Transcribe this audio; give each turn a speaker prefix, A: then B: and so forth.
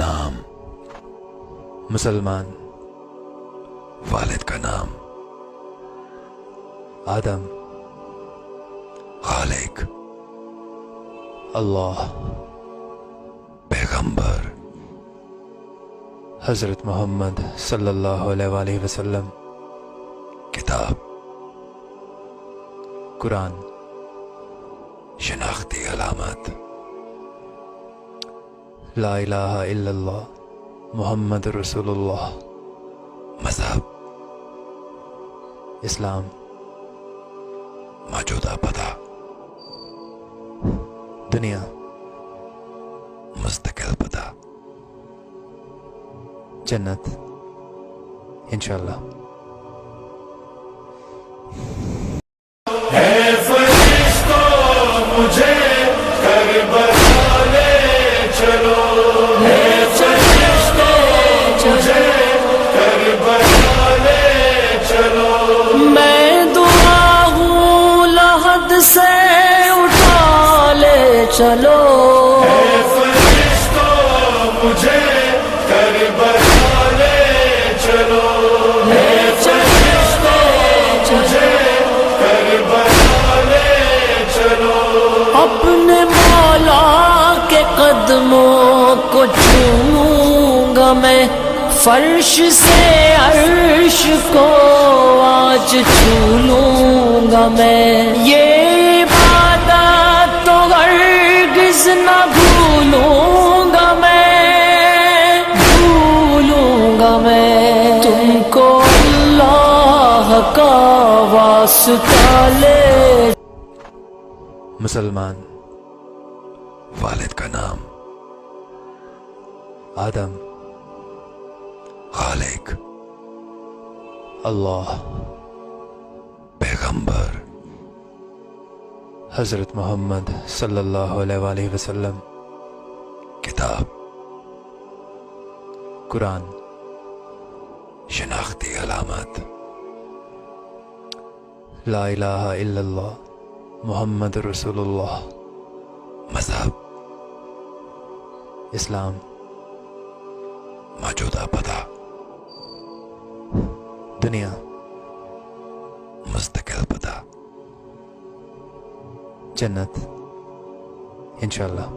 A: نام
B: مسلمان،
A: والد کا نام
B: آدم،
A: خالق
B: اللہ،
A: پیغمبر
B: حضرت محمد صلی اللہ علیہ وآلہ وسلم،
A: کتاب
B: قرآن،
A: شناختی علامت
B: لا الہ الا اللہ محمد رسول اللہ،
A: مذہب
B: اسلام،
A: موجودہ پتہ
B: دنیا،
A: مستقل پتہ
B: جنت انشاءاللہ۔
C: مجھے کربلا لے چلو، مجھے کربلا لے چلو، میں دعا ہوں لحد سے اٹھا لے چلو، مجھے کربلا لے چلو، اپنے مولا کے قدموں کو چوموں گا میں، فرش سے عرش کو آج چھو لوں گا میں، یہ عبادت تو ہرگز نہ بھولوں گا میں، بھولوں گا میں، تم کو اللہ کا واسطہ لے۔
B: مسلمان،
A: والد کا نام
B: آدم،
A: خالق
B: اللہ،
A: پیغمبر
B: حضرت محمد صلی اللہ علیہ وآلہ وسلم،
A: کتاب
B: قرآن،
A: شناختی علامت
B: لا الہ الا اللہ محمد رسول اللہ،
A: مذہب
B: اسلام،
A: موجودہ پتہ
B: دنیا
A: مستقل پتہ
B: جنت انشاءاللہ۔